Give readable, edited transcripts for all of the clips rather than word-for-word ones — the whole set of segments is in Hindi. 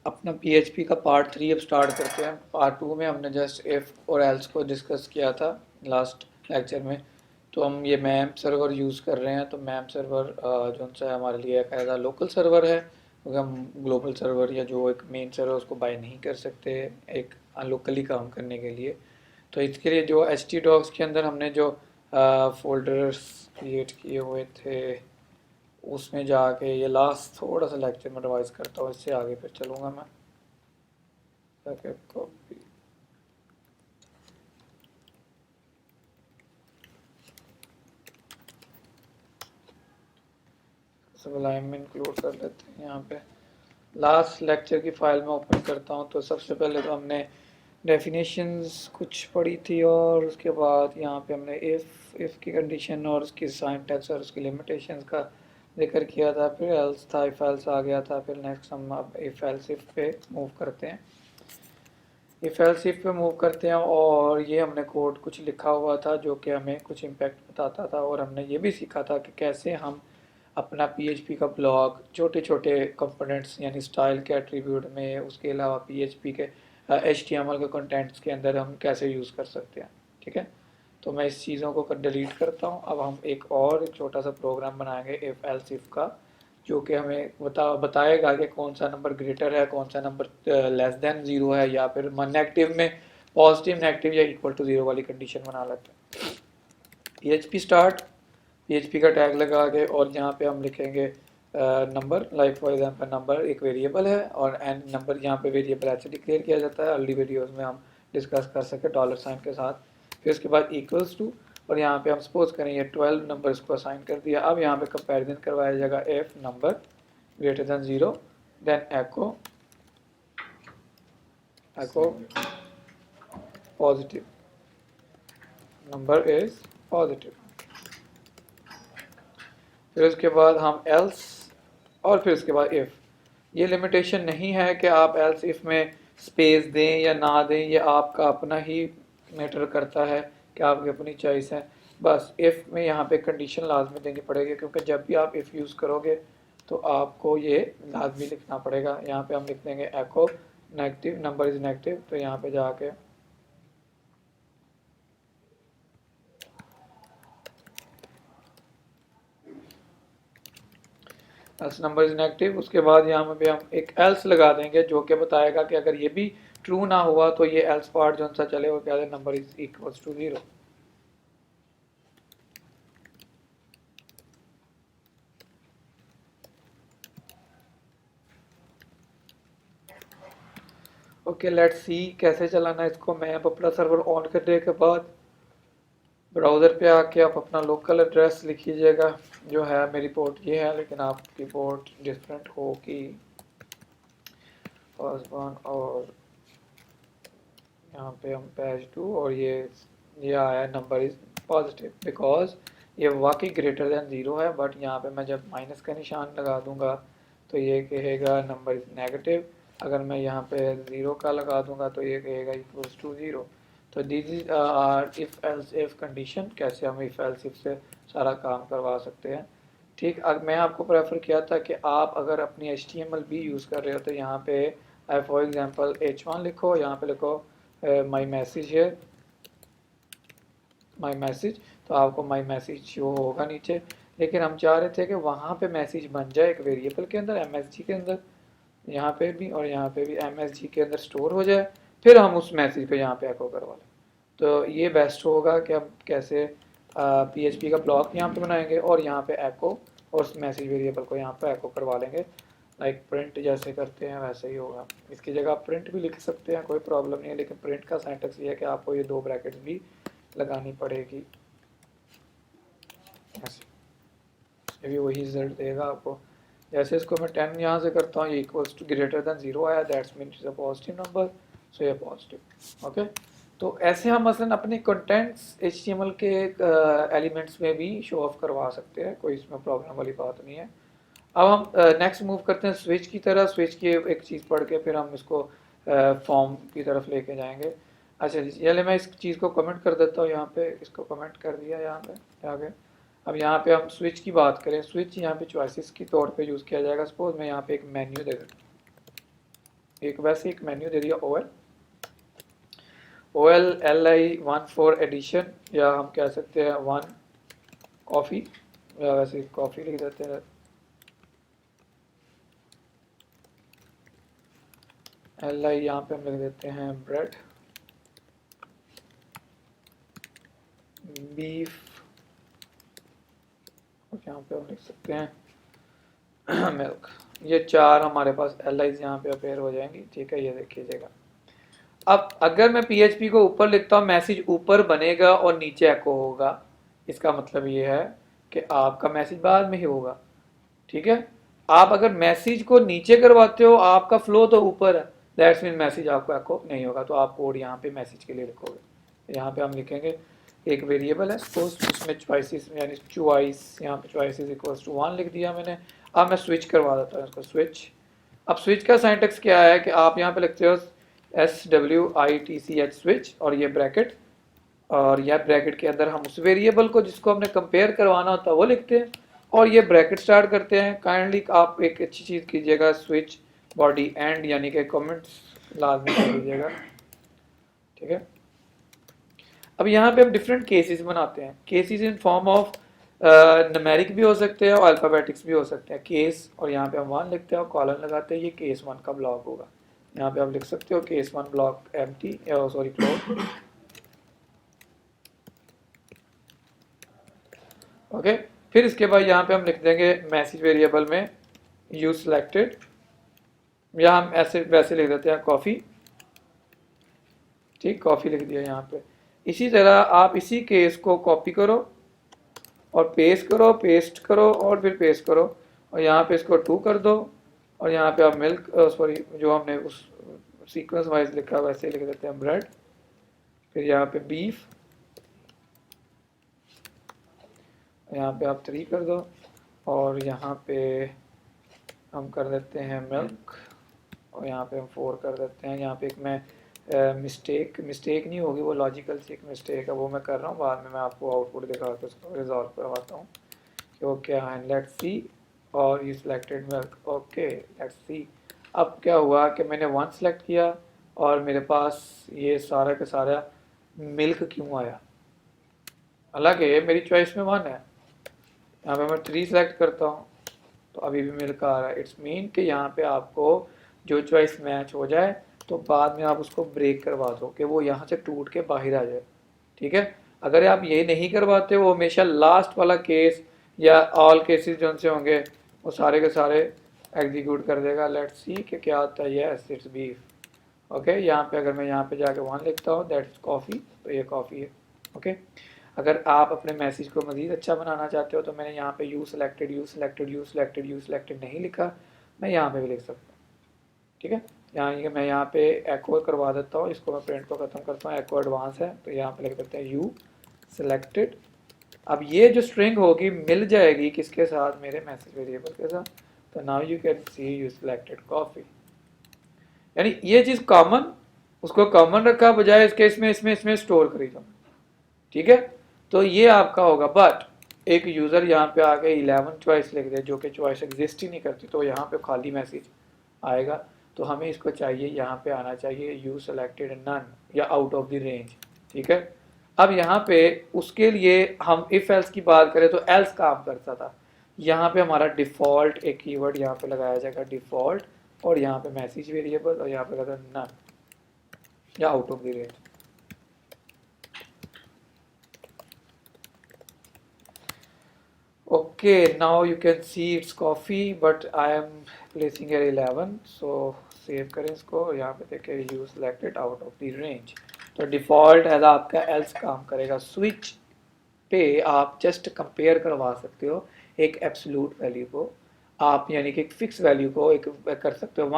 अपना PHP का पार्ट 3 अब स्टार्ट करते हैं। पार्ट 2 में हमने जस्ट इफ़ और एल्स को डिस्कस किया था लास्ट लेक्चर में। तो हम ये मैम सर्वर यूज़ कर रहे हैं। तो मैम सर्वर जो सा हमारे लिए एक एज लोकल सर्वर है, क्योंकि हम ग्लोबल सर्वर या जो एक मेन सर्वर उसको बाय नहीं कर सकते एक लोकली काम करने के लिए। तो इसके लिए जो htdocs के अंदर हमने जो फोल्डर्स क्रिएट किए हुए थे, उसमें जाके ये लास्ट थोड़ा सा लेक्चर में रिवाइज करता हूँ, इससे आगे फिर चलूँगा मैं। कॉपी सबलाइन में इंक्लूड कर लेते हैं। यहाँ पे लास्ट लेक्चर की फाइल में ओपन करता हूँ। तो सबसे पहले तो हमने डेफिनेशंस कुछ पढ़ी थी, और उसके बाद यहाँ पे हमने इफ़ की कंडीशन और उसकी सिंटैक्स और उसकी लिमिटेशंस का जिक्र किया था। फिर एल्स था, इफ एल्स आ गया था। फिर नेक्स्ट हम अब इफ एल्स इफ पे मूव करते हैं। इफ एल्स इफ पे मूव करते हैं, और ये हमने कोड कुछ लिखा हुआ था जो कि हमें कुछ इम्पैक्ट बताता था, और हमने ये भी सीखा था कि कैसे हम अपना PHP का ब्लॉक छोटे छोटे कंपोनेंट्स यानी स्टाइल के एट्रीब्यूट में, उसके अलावा PHP के HTML के कंटेंट्स के अंदर हम कैसे यूज़ कर सकते हैं। ठीक है, तो मैं इस चीज़ों को डिलीट करता हूँ। अब हम एक छोटा सा प्रोग्राम बनाएंगे इफ़ एल्स इफ का, जो कि हमें बताएगा कि कौन सा नंबर ग्रेटर है, कौन सा नंबर लेस देन ज़ीरो है, या फिर नेगेटिव में पॉजिटिव नेगेटिव या इक्वल टू ज़ीरो वाली कंडीशन बना लेते हैं। PHP स्टार्ट, PHP का टैग लगा के, और यहाँ पे हम लिखेंगे number, like for example number एक वेरिएबल है, और एंड नंबर यहाँ पे वेरिएबल ऐसे डिक्लेयर किया जाता है, अर्ली वीडियोस में हम डिस्कस कर सके डॉलर साइन के साथ। फिर उसके बाद इक्वल्स टू, और यहाँ पे हम सपोज करें ये 12 नंबर्स को असाइन कर दिया। अब यहाँ पे कंपैरिजन करवाया जाएगा if number greater than 0, then echo positive, number is positive. फिर उसके बाद हम एल्स, और फिर उसके बाद इफ़। ये लिमिटेशन नहीं है कि आप एल्स इफ़ में स्पेस दें या ना दें, ये आपका अपना ही मैटर करता है कि आपकी अपनी चॉइस है। बस इफ़ में यहाँ पे कंडीशन लाजमी देनी पड़ेगी, क्योंकि जब भी आप इफ़ यूज़ करोगे तो आपको ये लाजमी लिखना पड़ेगा। यहाँ पे हम लिख देंगे एको नेगेटिव, नंबर इज़ नेगेटिव। तो यहाँ पे जाके एल्स नंबर इज नेगेटिव। उसके बाद यहाँ पे हम एक एल्स लगा देंगे जो कि बताएगा कि अगर ये भी ट्रू ना हुआ तो ये एल्स पार्ट जो सा चले वो क्या है, number is equals to 0। Okay, let's see कैसे चलाना है इसको। मैं अब अपना सर्वर ऑन करने के बाद ब्राउज़र पे आके आप अपना लोकल एड्रेस लिखिएगा। जो है मेरी पोर्ट ये है, लेकिन आपकी पोर्ट डिफरेंट होगी। फर्स्ट वन, और यहाँ पे हम पेज 2, और ये आया नंबर इज पॉजिटिव, बिकॉज ये वाकई ग्रेटर देन 0 है। बट यहाँ पे मैं जब माइनस का निशान लगा दूंगा तो ये कहेगा नंबर इज नेगेटिव। अगर मैं यहाँ पे 0 का लगा दूंगा तो ये कहेगा इक्वल्स टू 0। तो this is if else if condition, कैसे हम इफ एल्स इफ से सारा काम करवा सकते हैं। ठीक, अब मैं आपको प्रेफर किया था कि आप अगर अपनी HTML भी यूज़ कर रहे हो तो यहाँ पे फॉर एग्जांपल H1 लिखो, यहाँ पे लिखो माई मैसेज है, माई मैसेज। तो आपको माई मैसेज शो होगा नीचे, लेकिन हम चाह रहे थे कि वहाँ पे मैसेज बन जाए एक वेरिएबल के अंदर, MSG के अंदर, यहाँ पे भी और यहाँ पे भी MSG के अंदर स्टोर हो जाए, फिर हम उस मैसेज पे यहाँ पे एको करवा लें। तो ये बेस्ट होगा कि हम कैसे PHP का ब्लॉक यहाँ पे बनाएंगे, और यहाँ पे एको, और उस मैसेज वेरिएबल को यहाँ पे एको करवा लेंगे। लाइक प्रिंट जैसे करते हैं वैसे ही होगा। इसकी जगह आप प्रिंट भी लिख सकते हैं, कोई प्रॉब्लम नहीं है, लेकिन प्रिंट का सिंटैक्स ये है कि आपको ये 2 ब्रैकेट्स भी लगानी पड़ेगी ऐसे। ये भी वही रिजल्ट देगा आपको। जैसे इसको मैं 10 यहाँ से करता हूँ, ये इक्वल्स टू ग्रेटर देन 0 आया, that's mean it's a positive number, so ये पॉजिटिव। ओके, तो ऐसे हम मसलन अपने कंटेंट्स HTML के एलिमेंट्स में भी शो ऑफ करवा सकते हैं, कोई इसमें प्रॉब्लम वाली बात नहीं है। अब हम नेक्स्ट मूव करते हैं स्विच की तरह। स्विच की एक चीज़ पढ़ के फिर हम इसको फॉर्म की तरफ लेके जाएंगे। अच्छा जी, चलिए मैं इस चीज़ को कमेंट कर देता हूँ। यहाँ पे इसको कमेंट कर दिया यहाँ पे आगे। अब यहाँ पे हम स्विच की बात करें। स्विच यहाँ पे चॉइसेस के तौर पे यूज़ किया जाएगा। सपोज मैं यहाँ पे एक मेन्यू दे देता हूँ, एक वैसे एक मेन्यू दे दिया OL LI14 एडिशन, या हम कह सकते हैं 1 कॉफ़ी, या वैसे कॉफ़ी लिख देते हैं। LI यहाँ पे हम लिख देते हैं ब्रेड, बीफ, और यहाँ पे हम लिख सकते हैं मिल्क। ये 4 हमारे पास LIs यहाँ पे अपेयर हो जाएंगी, ठीक है, ये देखिएगा। अब अगर मैं PHP को ऊपर लिखता हूँ, मैसेज ऊपर बनेगा और नीचे एको होगा, इसका मतलब ये है कि आपका मैसेज बाद में ही होगा, ठीक है। आप अगर मैसेज को नीचे करवाते हो, आपका फ्लो तो ऊपर है, दैट्स मीन मैसेज आपको एको नहीं होगा, तो आप कोड यहाँ पे मैसेज के लिए लिखोगे। यहाँ पे हम लिखेंगे एक वेरिएबल है सपोज, उसमें चॉइसेस यानी चॉइस, यहाँ पे चॉइसेस इक्वल्स टू 1 लिख दिया मैंने। अब मैं स्विच करवा देता हूँ इसको, स्विच। अब स्विच का सिंटैक्स क्या है कि आप यहाँ पे लिखते हो SWITCH स्विच, और ये ब्रैकेट, और यह ब्रैकेट के अंदर हम उस वेरिएबल को जिसको हमने कंपेयर करवाना होता है वो लिखते हैं, और ये ब्रैकेट स्टार्ट करते हैं। काइंडली आप एक अच्छी चीज़ कीजिएगा, स्विच बॉडी एंड यानी कि कमेंट्स लाजमी कर दीजिएगा, ठीक है। अब यहाँ पे हम डिफरेंट केसेस बनाते हैं, cases in form of numeric भी हो सकते हैं और अल्फ़ाबेटिक्स भी हो सकते हैं। केस, और यहाँ पे हम 1 लिखते हैं और कॉलन लगाते हैं, ये केस 1 का ब्लॉक होगा। यहाँ पे आप लिख सकते हो case 1 block empty, sorry close, okay. फिर इसके बाद यहाँ पे हम लिख देंगे मैसेज वेरिएबल में यू सिलेक्टेड, या हम ऐसे वैसे लिख देते हैं कॉफ़ी, ठीक, कॉफ़ी लिख दिया यहाँ पे। इसी तरह आप इसी केस को कॉपी करो और पेस्ट करो और फिर पेस्ट करो, और यहाँ पे इसको 2 कर दो, और यहाँ पे आप मिल्क, सॉरी जो हमने उस सीक्वेंस वाइज लिखा वैसे लिख देते हैं ब्रेड, फिर यहाँ पे बीफ, यहाँ पे आप 3 कर दो, और यहाँ पे हम कर देते हैं मिल्क, और यहाँ पे हम 4 कर देते हैं। यहाँ पे एक मैं मिस्टेक नहीं होगी, वो लॉजिकल सी एक मिस्टेक है, वो मैं कर रहा हूँ, बाद में मैं आपको आउटपुट दिखा के उसको रिजॉल्व करवाता हूँ कि वो क्या है। लेट्स सी, और you selected milk, okay let's सी। अब क्या हुआ कि मैंने 1 सेलेक्ट किया और मेरे पास ये सारा का सारा मिल्क क्यों आया, हालांकि मेरी चॉइस में 1 है। यहाँ पे मैं 3 सेलेक्ट करता हूँ तो अभी भी मिल्क आ रहा है। इट्स मीन कि यहाँ पे आपको जो चॉइस मैच हो जाए तो बाद में आप उसको ब्रेक करवा दो कि वो यहाँ से टूट के बाहर आ जाए, ठीक है। अगर आप ये नहीं करवाते, वो हमेशा लास्ट वाला केस या ऑल केसेस जो से होंगे वो सारे के सारे एग्जीक्यूट कर देगा। लेट्स सी कि क्या आता है। Yes it's beef, okay. यहाँ पे अगर मैं यहाँ पे जाके 1 लिखता हूँ दैट्स कॉफ़ी, तो ये कॉफ़ी है, ओके। अगर आप अपने मैसेज को मज़ीद अच्छा बनाना चाहते हो तो मैंने यहाँ पे यू सिलेक्टेड नहीं लिखा, मैं यहाँ पे भी लिख सकता हूँ, ठीक है। यहाँ मैं यहाँ पे एको करवा देता हूँ, इसको मैं प्रिंट को ख़त्म करता हूँ, एको एडवांस है तो यहाँ पे लिख देते हैं यू सिलेक्टेड। अब ये जो स्ट्रिंग होगी मिल जाएगी किसके साथ, मेरे मैसेज वेरिएबल के साथ। तो now you can see you selected coffee, यानी ये चीज़ कॉमन, उसको कॉमन रखा बजाय इसके इसमें स्टोर करी जाओ, ठीक है। तो ये आपका होगा। बट एक यूज़र यहाँ पे आके 11 चॉइस लिख दे जो कि चॉइस एग्जिस्ट ही नहीं करती, तो यहाँ पे खाली मैसेज आएगा। तो हमें इसको चाहिए, यहाँ पे आना चाहिए यू सेलेक्टेड नन या आउट ऑफ द रेंज, ठीक है। अब यहाँ पे उसके लिए हम इफ एल्स की बात करें तो एल्स काम करता था। यहाँ पे हमारा डिफ़ॉल्ट एक कीवर्ड यहाँ पे लगाया जाएगा डिफ़ॉल्ट, और यहाँ पे मैसेज वेरिएबल, और यहाँ पे लगा नन या out of the range. Okay, now you can see it's coffee, but I am placing here 11, so save करें इसको, यहाँ पे देखें you selected out of the range. तो डिफ़ॉल्ट एज आपका एल्स काम करेगा। स्विच पे आप जस्ट कंपेयर करवा सकते हो एक एब्सोल्यूट वैल्यू को, आप यानी कि एक फिक्स वैल्यू को एक कर सकते हो।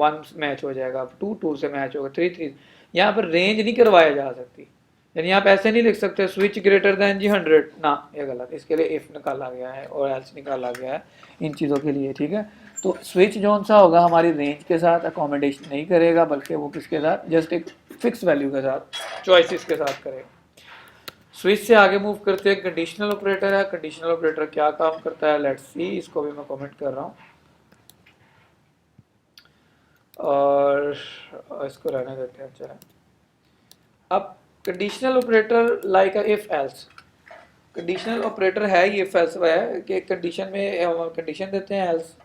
1 मैच हो जाएगा, 2 से मैच होगा, 3 यहाँ पर रेंज नहीं करवाया जा सकती, यानी आप ऐसे नहीं लिख सकते स्विच ग्रेटर दैन जी 100 ना, ये गलत। इसके लिए इफ निकाला गया है और एल्स निकाला गया है इन चीज़ों के लिए, ठीक है। तो स्विच जोन सा होगा हमारी रेंज के साथ अकोमोडेशन नहीं करेगा, बल्कि वो किसके साथ, जस्ट एक फिक्स वैल्यू के साथ, चॉइसेस के साथ करेगा। स्विच से आगे मूव करते हैं, कंडीशनल ऑपरेटर है। कंडीशनल ऑपरेटर क्या काम करता है, लेट्स सी, इसको भी मैं कमेंट कर रहा हूँ। और इसको रहने देते हैं चलें। अब conditional operator like if else, conditional operator है ये इफ एल्स है कि कंडीशन में हम कंडीशन देते हैं एल्स,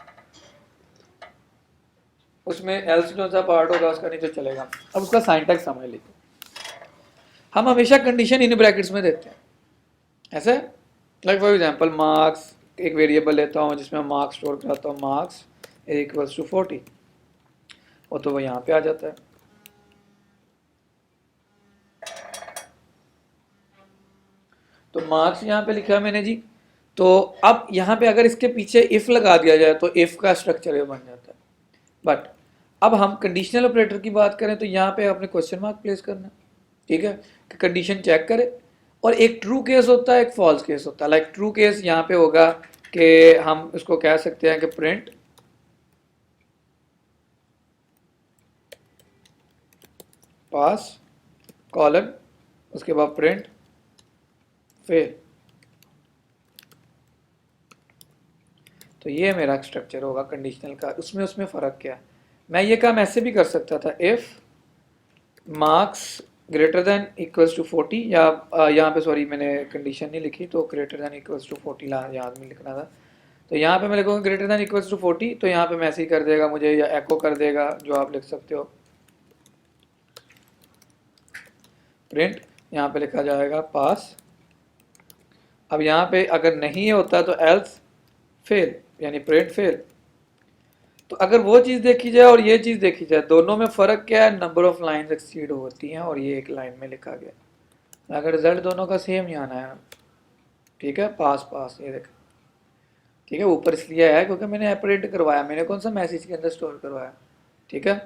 उसमें एल्स जो सा पार्ट होगा उसका नीचे चलेगा। अब उसका साइंटैक्स समझ लीजिए, हम हमेशा कंडीशन इन ब्रैकेट्स में देते हैं ऐसे, लाइक फॉर एग्जांपल मार्क्स, एक वेरिएबल लेता हूँ जिसमें मार्क्स स्टोर कराता हूँ, मार्क्स इक्वल्स टू 40, और तो वो यहाँ पे आ जाता है। तो मार्क्स यहाँ पे लिखा है मैंने जी। तो अब यहाँ पे अगर इसके पीछे इफ लगा दिया जाए तो इफ का स्ट्रक्चर ये बन जाता है। बट अब हम कंडीशनल ऑपरेटर की बात करें तो यहाँ पे आपने क्वेश्चन मार्क प्लेस करना है, ठीक है, कि कंडीशन चेक करे। और एक ट्रू केस होता है, एक फॉल्स केस होता है। लाइक ट्रू केस यहाँ पे होगा कि हम इसको कह सकते हैं कि प्रिंट पास कॉलन, उसके बाद प्रिंट फेल। तो ये मेरा स्ट्रक्चर होगा कंडीशनल का। उसमें फ़र्क क्या है, मैं ये काम ऐसे भी कर सकता था, if marks greater than equals to 40, या यहाँ पे सॉरी मैंने कंडीशन नहीं लिखी, तो ग्रेटर देन इक्वल्स टू 40 याद में लिखना था। तो यहाँ पे मैं लिखूँगा ग्रेटर देन इक्वल्स टू 40, तो यहाँ पे मैसेज कर देगा मुझे या एको कर देगा, जो आप लिख सकते हो प्रिंट, यहाँ पे लिखा जाएगा पास। अब यहाँ पे अगर नहीं होता तो एल्स फेल, यानी प्रिंट फेल। तो अगर वो चीज़ देखी जाए और ये चीज़ देखी जाए, दोनों में फ़र्क क्या है, नंबर ऑफ लाइंस एक्सीड होती हैं और ये एक लाइन में लिखा गया। अगर रिजल्ट दोनों का सेम ही आना है, ठीक है, पास पास, ये देखें, ठीक है, ऊपर इसलिए है क्योंकि मैंने प्रिंट करवाया, मैंने कौन सा मैसेज के अंदर स्टोर करवाया, ठीक है।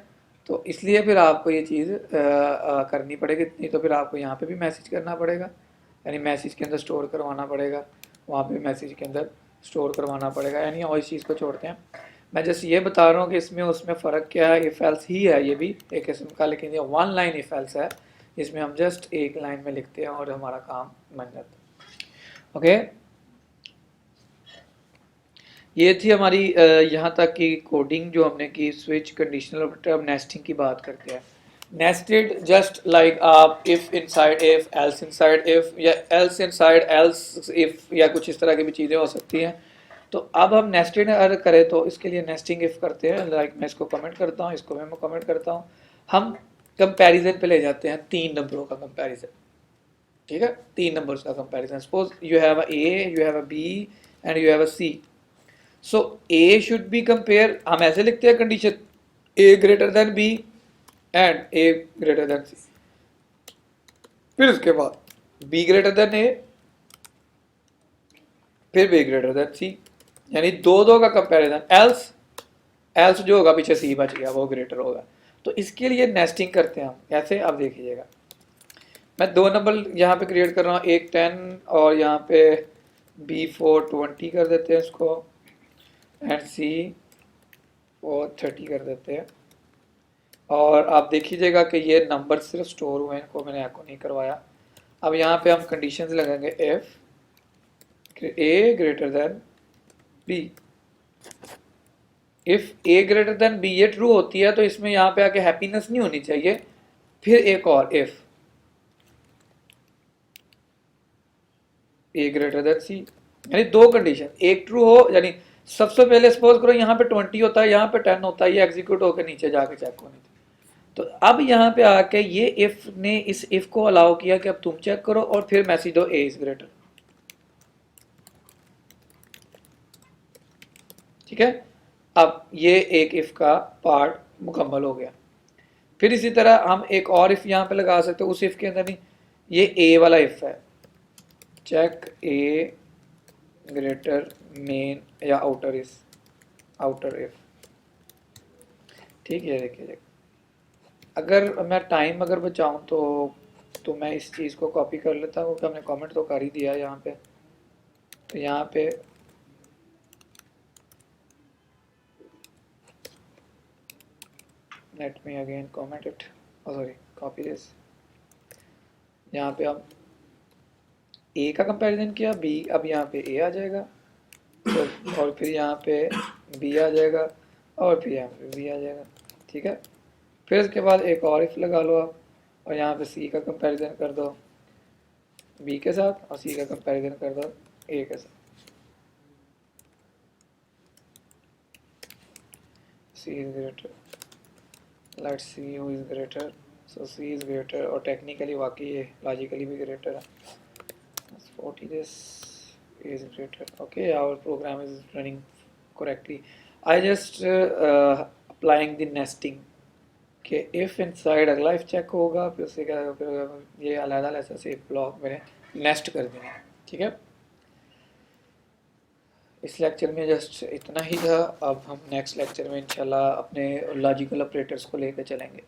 तो इसलिए फिर आपको ये चीज़ करनी पड़ेगी, नहीं तो फिर आपको यहाँ पे भी मैसेज करना पड़ेगा, यानी मैसेज के अंदर स्टोर करवाना पड़ेगा, वहाँ पे मैसेज के अंदर स्टोर करवाना पड़ेगा, यानी और इस चीज़ को छोड़ते हैं। मैं जस्ट ये बता रहा हूँ कि इसमें उसमें फ़र्क क्या है। इफ एल्स ही है ये भी एक किस्म का, लेकिन ये वन लाइन इफ एल्स है, इसमें हम जस्ट एक लाइन में लिखते हैं और हमारा काम बन जाता है। ओके, ये थी हमारी यहाँ तक की कोडिंग जो हमने की, स्विच, कंडीशनल ऑपरेटर। अब नेस्टिंग की बात करते हैं। नेस्टेड जस्ट लाइक आप if inside if, else inside if, या एल्स इनसाइड एल्स इफ, या कुछ इस तरह की भी चीज़ें हो सकती हैं। तो अब हम नेस्टेड अगर करें तो इसके लिए नेस्टिंग इफ करते हैं। लाइक मैं इसको कमेंट करता हूँ, इसको मैं कमेंट करता हूँ। हम कंपैरिजन पे ले जाते हैं, 3 नंबरों का कंपैरिजन, ठीक है, 3 नंबर्स का comparison. Suppose you have a A, you have a B and you have a C. So A should be compare, हम ऐसे लिखते हैं condition, A greater than B and A greater than C. फिर उसके बाद बी ग्रेटर देन ए, फिर बी ग्रेटर देन सी, यानी दो दो का कंपैरिजन। एल्स एल्स जो होगा पीछे सी बच गया, वो ग्रेटर होगा। तो इसके लिए नेस्टिंग करते हैं हम कैसे, अब देखिएगा। मैं 2 नंबर यहाँ पे क्रिएट कर रहा हूँ, एक 10 और यहाँ पे B4 20 कर देते हैं इसको, एंड सी और 30 कर देते हैं। और आप देखिएगा कि ये नंबर सिर्फ स्टोर हुए हैं, इनको मैंने एको नहीं करवाया। अब यहाँ पे हम कंडीशंस लगाएंगे, if a greater than b. If a greater than b ये ट्रू होती है तो इसमें यहाँ पे आके हैप्पीनेस नहीं होनी चाहिए। फिर एक और, इफ ए ग्रेटर देन सी, यानी 2 कंडीशन, एक ट्रू हो, यानी सबसे पहले सपोज करो यहाँ पे 20 होता है, यहाँ पे 10 होता है, ये एग्जीक्यूट होकर नीचे जाके चेक होनी थी। तो अब यहाँ पे आके ये इफ ने इस इफ को अलाउ किया कि अब तुम चेक करो और फिर मैसेज दो ए इज ग्रेटर, ठीक है। अब ये एक इफ का पार्ट मुकम्मल हो गया। फिर इसी तरह हम एक और इफ यहाँ पे लगा सकते हो, उस इफ के अंदर नहीं, ये ए वाला इफ है, चेक ए ग्रेटर मेन या आउटर इज आउटर इफ, ठीक है। देखिए अगर मैं टाइम अगर बचाऊं तो मैं इस चीज़ को कॉपी कर लेता हूँ, हमने कमेंट तो कर ही दिया यहाँ पे। तो यहाँ पे let me again comment it, sorry copy this. यहाँ पे हम ए का कंपैरिजन किया, बी, अब यहाँ पे ए आ जाएगा, तो और फिर यहाँ पे बी आ जाएगा और फिर यहाँ पे बी आ जाएगा। ठीक है। फिर उसके बाद एक और इफ लगा लो आप, और यहाँ पे सी का कंपैरिजन कर दो बी के साथ और सी का कंपैरिजन कर दो ए के साथ। C is greater, let's see who is greater. So C is greater, और टेक्निकली वाकई ये लॉजिकली भी ग्रेटर है। 40 this is greater. Okay, our program is running correctly. I just applying the nesting कि if inside अगला if चेक होगा, फिर उससे क्या होगा, फिर ये अलग ऐसा से ब्लॉक मैंने नेस्ट कर देना है। ठीक है, इस लेक्चर में जस्ट इतना ही था। अब हम नेक्स्ट लेक्चर में इंशाल्लाह अपने लॉजिकल ऑपरेटर्स को लेकर चलेंगे।